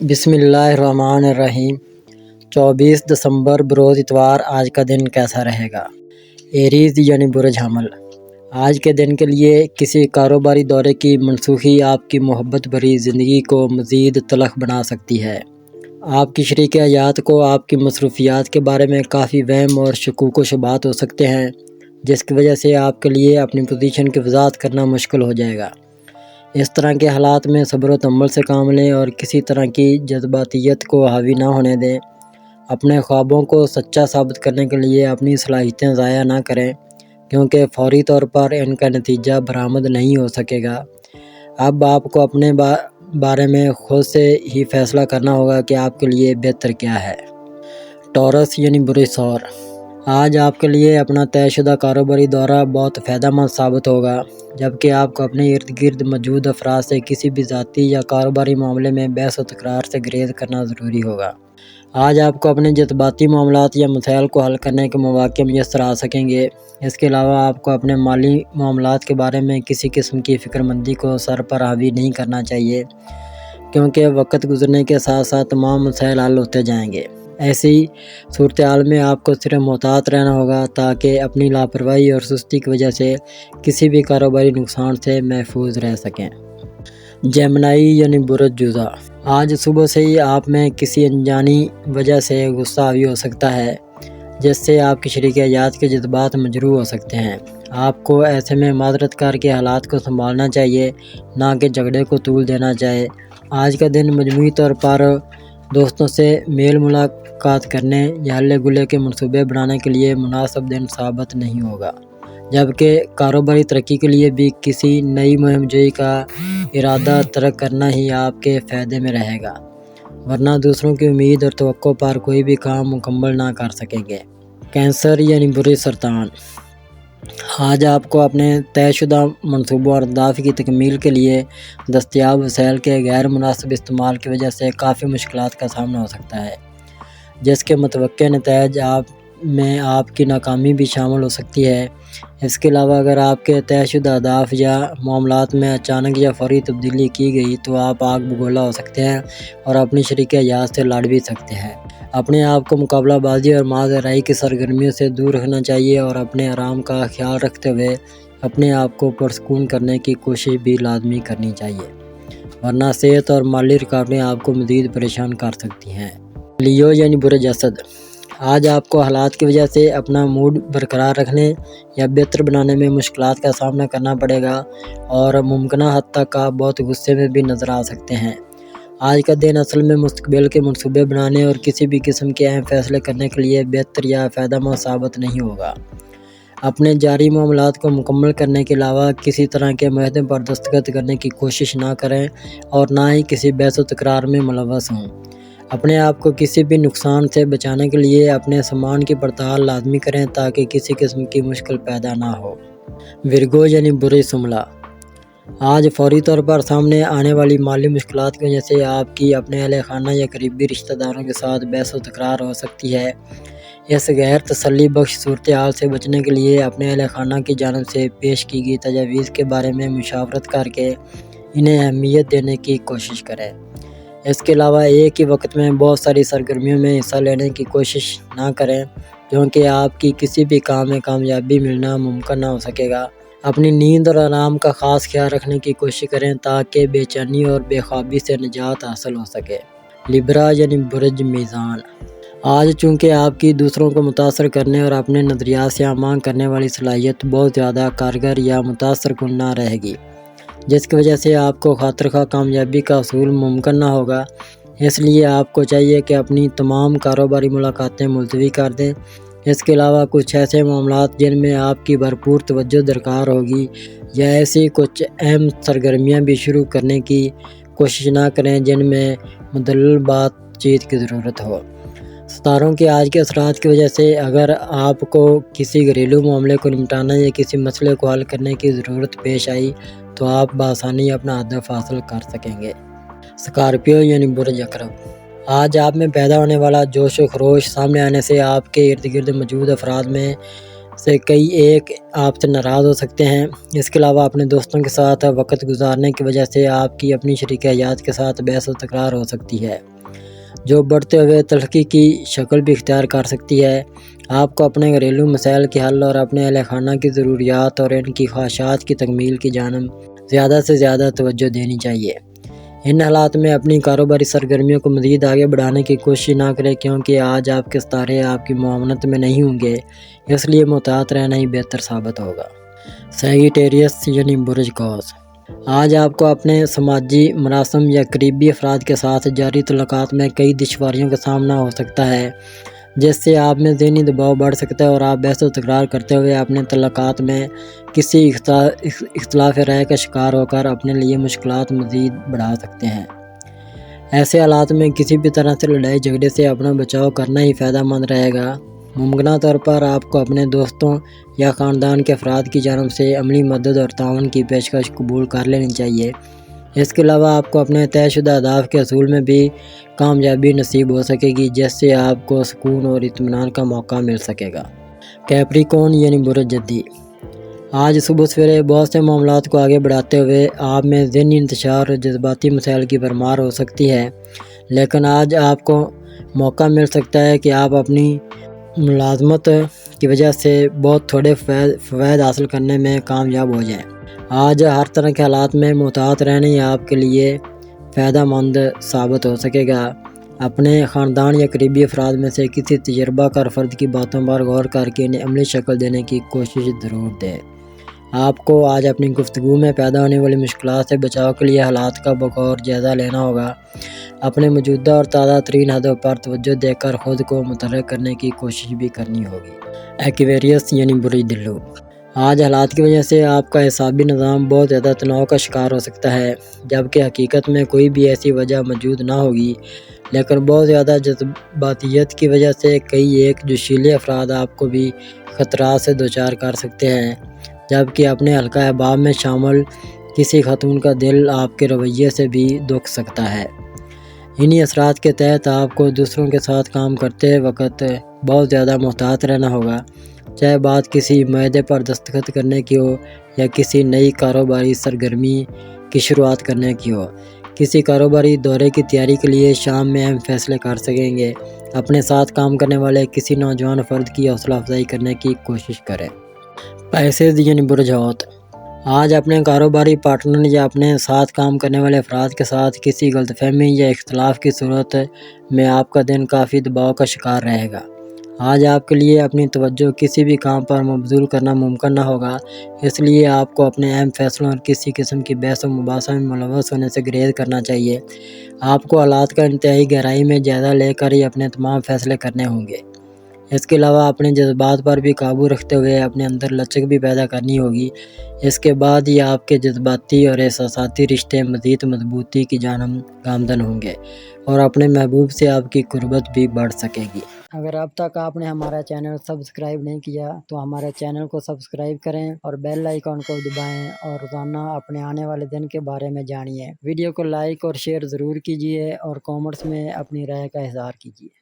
بسم اللہ الرحمن الرحیم۔ 24 دسمبر بروز اتوار آج کا دن کیسا رہے گا؟ ایریز یعنی برج حمل، آج کے دن کے لیے کسی کاروباری دورے کی منسوخی آپ کی محبت بھری زندگی کو مزید تلخ بنا سکتی ہے۔ آپ کی شریک حیات کو آپ کی مصروفیات کے بارے میں کافی وہم اور شکوک و شبہات ہو سکتے ہیں، جس کی وجہ سے آپ کے لیے اپنی پوزیشن کی وضاحت کرنا مشکل ہو جائے گا۔ اس طرح کے حالات میں صبر و تحمل سے کام لیں اور کسی طرح کی جذباتیت کو حاوی نہ ہونے دیں۔ اپنے خوابوں کو سچا ثابت کرنے کے لیے اپنی صلاحیتیں ضائع نہ کریں، کیونکہ فوری طور پر ان کا نتیجہ برآمد نہیں ہو سکے گا۔ اب آپ کو اپنے بارے میں خود سے ہی فیصلہ کرنا ہوگا کہ آپ کے لیے بہتر کیا ہے۔ ٹورس یعنی برج ثور، آج آپ کے لیے اپنا طے شدہ کاروباری دورہ بہت فائدہ مند ثابت ہوگا، جبکہ آپ کو اپنے ارد گرد موجود افراد سے کسی بھی ذاتی یا کاروباری معاملے میں بحث و تکرار سے گریز کرنا ضروری ہوگا۔ آج آپ کو اپنے جذباتی معاملات یا مسائل کو حل کرنے کے مواقع میسر آ سکیں گے۔ اس کے علاوہ آپ کو اپنے مالی معاملات کے بارے میں کسی قسم کی فکر مندی کو سر پر حاوی نہیں کرنا چاہیے، کیونکہ وقت گزرنے کے ساتھ ساتھ تمام مسائل حل ہوتے جائیں گے۔ ایسی صورتحال میں آپ کو صرف محتاط رہنا ہوگا تاکہ اپنی لاپرواہی اور سستی کی وجہ سے کسی بھی کاروباری نقصان سے محفوظ رہ سکیں۔ جیمنائی یعنی برج جوزا، آج صبح سے ہی آپ میں کسی انجانی وجہ سے غصہ حاوی ہو سکتا ہے، جس سے آپ کی شریک حیات کے جذبات مجروح ہو سکتے ہیں۔ آپ کو ایسے میں معذرت کار کے حالات کو سنبھالنا چاہیے، نہ کہ جھگڑے کو طول دینا چاہے۔ آج کا دن مجموعی طور پر دوستوں سے میل ملاقات کرنے یا ہلے گلے کے منصوبے بنانے کے لیے مناسب دن ثابت نہیں ہوگا، جبکہ کاروباری ترقی کے لیے بھی کسی نئی مہم جوئی کا ارادہ ترک کرنا ہی آپ کے فائدے میں رہے گا، ورنہ دوسروں کی امید اور توقع پر کوئی بھی کام مکمل نہ کر سکیں گے۔ کینسر یعنی برج سرطان، آج آپ کو اپنے طے شدہ منصوبوں اور اہداف کی تکمیل کے لیے دستیاب وسائل کے غیر مناسب استعمال کی وجہ سے کافی مشکلات کا سامنا ہو سکتا ہے، جس کے متوقع نتائج میں آپ کی ناکامی بھی شامل ہو سکتی ہے۔ اس کے علاوہ اگر آپ کے طے شدہ اہداف یا معاملات میں اچانک یا فوری تبدیلی کی گئی تو آپ آگ بگولا ہو سکتے ہیں اور اپنی شریک حیات سے لڑ بھی سکتے ہیں۔ اپنے آپ کو مقابلہ بازی اور ماضرائی کی سرگرمیوں سے دور رکھنا چاہیے اور اپنے آرام کا خیال رکھتے ہوئے اپنے آپ کو پرسکون کرنے کی کوشش بھی لازمی کرنی چاہیے، ورنہ صحت اور مالی رکاوٹیں آپ کو مزید پریشان کر سکتی ہیں۔ لیو یعنی برج اسد، آج آپ کو حالات کی وجہ سے اپنا موڈ برقرار رکھنے یا بہتر بنانے میں مشکلات کا سامنا کرنا پڑے گا اور ممکنہ حد تک آپ بہت غصے میں بھی نظر آ سکتے ہیں۔ آج کا دن اصل میں مستقبل کے منصوبے بنانے اور کسی بھی قسم کے اہم فیصلے کرنے کے لیے بہتر یا فائدہ مند ثابت نہیں ہوگا۔ اپنے جاری معاملات کو مکمل کرنے کے علاوہ کسی طرح کے معاہدے پر دستخط کرنے کی کوشش نہ کریں اور نہ ہی کسی بحث و تکرار میں ملوث ہوں۔ اپنے آپ کو کسی بھی نقصان سے بچانے کے لیے اپنے سامان کی پڑتال لازمی کریں تاکہ کسی قسم کی مشکل پیدا نہ ہو۔ ورگو یعنی برج سملا، آج فوری طور پر سامنے آنے والی مالی مشکلات کی وجہ سے آپ کی اپنے اہل خانہ یا قریبی رشتہ داروں کے ساتھ بحث و تکرار ہو سکتی ہے۔ اس غیر تسلی بخش صورتحال سے بچنے کے لیے اپنے اہل خانہ کی جانب سے پیش کی گئی تجاویز کے بارے میں مشاورت کر کے انہیں اہمیت دینے کی کوشش کریں۔ اس کے علاوہ ایک ہی وقت میں بہت ساری سرگرمیوں میں حصہ لینے کی کوشش نہ کریں، کیونکہ آپ کی کسی بھی کام میں کامیابی ملنا ممکن نہ ہو سکے گا۔ اپنی نیند اور آرام کا خاص خیال رکھنے کی کوشش کریں تاکہ بے چینی اور بے خوابی سے نجات حاصل ہو سکے۔ لیبرا یعنی برج میزان، آج چونکہ آپ کی دوسروں کو متاثر کرنے اور اپنے نظریات سے آمال کرنے والی صلاحیت بہت زیادہ کارگر یا متاثر کن نہ رہے گی، جس کی وجہ سے آپ کو خاطر خواہ کامیابی کا حصول ممکن نہ ہوگا۔ اس لیے آپ کو چاہیے کہ اپنی تمام کاروباری ملاقاتیں ملتوی کر دیں۔ اس کے علاوہ کچھ ایسے معاملات جن میں آپ کی بھرپور توجہ درکار ہوگی یا ایسی کچھ اہم سرگرمیاں بھی شروع کرنے کی کوشش نہ کریں جن میں مدلل بات چیت کی ضرورت ہو۔ ستاروں کے آج کے اثرات کی وجہ سے اگر آپ کو کسی گھریلو معاملے کو نمٹانا یا کسی مسئلے کو حل کرنے کی ضرورت پیش آئی تو آپ بآسانی اپنا ہدف حاصل کر سکیں گے۔ اسکارپیو یعنی برج عقرب، آج آپ میں پیدا ہونے والا جوش و خروش سامنے آنے سے آپ کے ارد گرد موجود افراد میں سے کئی ایک آپ سے ناراض ہو سکتے ہیں۔ اس کے علاوہ اپنے دوستوں کے ساتھ وقت گزارنے کی وجہ سے آپ کی اپنی شریک حیات کے ساتھ بحث و تکرار ہو سکتی ہے، جو بڑھتے ہوئے تلخی کی شکل بھی اختیار کر سکتی ہے۔ آپ کو اپنے گھریلو مسائل کے حل اور اپنے اہل خانہ کی ضروریات اور ان کی خواہشات کی تکمیل کی جانب زیادہ سے زیادہ توجہ دینی چاہیے۔ ان حالات میں اپنی کاروباری سرگرمیوں کو مزید آگے بڑھانے کی کوشش نہ کریں، کیونکہ آج آپ کے ستارے آپ کی معاونت میں نہیں ہوں گے، اس لیے محتاط رہنا ہی بہتر ثابت ہوگا۔ سیجیٹیریس یعنی برج قوس، آج آپ کو اپنے سماجی مراسم یا قریبی افراد کے ساتھ جاری تعلقات میں کئی دشواریوں کا سامنا ہو سکتا ہے، جس سے آپ میں ذہنی دباؤ بڑھ سکتا ہے اور آپ بحث و تکرار کرتے ہوئے اپنے تعلقات میں کسی اختلاف رائے کا شکار ہو کر اپنے لیے مشکلات مزید بڑھا سکتے ہیں۔ ایسے حالات میں کسی بھی طرح سے لڑائی جھگڑے سے اپنا بچاؤ کرنا ہی فائدہ مند رہے گا۔ ممکنہ طور پر آپ کو اپنے دوستوں یا خاندان کے افراد کی جانب سے عملی مدد اور تعاون کی پیشکش قبول کر لینی چاہیے۔ اس کے علاوہ آپ کو اپنے طے شدہ اہداف کے حصول میں بھی کامیابی نصیب ہو سکے گی، جس سے آپ کو سکون اور اطمینان کا موقع مل سکے گا۔ کیپریکون یعنی برج جدی، آج صبح سویرے بہت سے معاملات کو آگے بڑھاتے ہوئے آپ میں ذہنی انتشار اور جذباتی مسائل کی بھرمار ہو سکتی ہے، لیکن آج آپ کو موقع مل سکتا ہے کہ آپ اپنی ملازمت کی وجہ سے بہت تھوڑے فوائد حاصل کرنے میں کامیاب ہو جائیں۔ آج ہر طرح کے حالات میں محتاط رہنا ہی آپ کے لیے فائدہ مند ثابت ہو سکے گا۔ اپنے خاندان یا قریبی افراد میں سے کسی تجربہ کار فرد کی باتوں پر غور کر کے انہیں عملی شکل دینے کی کوشش ضرور دیں۔ آپ کو آج اپنی گفتگو میں پیدا ہونے والی مشکلات سے بچاؤ کے لیے حالات کا بغور جائزہ لینا ہوگا۔ اپنے موجودہ اور تازہ ترین ہدف پر توجہ دے کر خود کو متحرک کرنے کی کوشش بھی کرنی ہوگی۔ ایکویریس یعنی برج دلو، آج حالات کی وجہ سے آپ کا اعصابی نظام بہت زیادہ تناؤ کا شکار ہو سکتا ہے، جبکہ حقیقت میں کوئی بھی ایسی وجہ موجود نہ ہوگی، لیکن بہت زیادہ جذباتیت کی وجہ سے کئی ایک جوشیلے افراد آپ کو بھی خطرات سے دوچار کر سکتے ہیں، جبکہ اپنے حلقہ احباب میں شامل کسی خاتون کا دل آپ کے رویے سے بھی دکھ سکتا ہے۔ انہی اثرات کے تحت آپ کو دوسروں کے ساتھ کام کرتے وقت بہت زیادہ محتاط رہنا ہوگا، چاہے بات کسی معاہدے پر دستخط کرنے کی ہو یا کسی نئی کاروباری سرگرمی کی شروعات کرنے کی ہو۔ کسی کاروباری دورے کی تیاری کے لیے شام میں اہم فیصلے کر سکیں گے۔ اپنے ساتھ کام کرنے والے کسی نوجوان فرد کی حوصلہ افزائی کرنے کی کوشش کریں۔ پیسز یعنی برج حوت، آج اپنے کاروباری پارٹنر یا اپنے ساتھ کام کرنے والے افراد کے ساتھ کسی غلط فہمی یا اختلاف کی صورت میں آپ کا دن کافی دباؤ کا شکار رہے گا۔ آج آپ کے لیے اپنی توجہ کسی بھی کام پر مبذول کرنا ممکن نہ ہوگا، اس لیے آپ کو اپنے اہم فیصلوں اور کسی قسم کی بحث و مباحثہ میں ملوث ہونے سے گریز کرنا چاہیے۔ آپ کو حالات کا انتہائی گہرائی میں جائزہ لے کر ہی اپنے تمام فیصلے کرنے ہوں گے۔ اس کے علاوہ اپنے جذبات پر بھی قابو رکھتے ہوئے اپنے اندر لچک بھی پیدا کرنی ہوگی۔ اس کے بعد ہی آپ کے جذباتی اور احساساتی رشتے مزید مضبوطی کی جانب گامزن ہوں گے اور اپنے محبوب سے آپ کی قربت بھی بڑھ سکے گی۔ اگر اب تک آپ نے ہمارا چینل سبسکرائب نہیں کیا تو ہمارے چینل کو سبسکرائب کریں اور بیل آئیکن کو دبائیں اور روزانہ اپنے آنے والے دن کے بارے میں جانیے۔ ویڈیو کو لائک اور شیئر ضرور کیجیے اور کامنٹس میں اپنی رائے کا اظہار کیجیے۔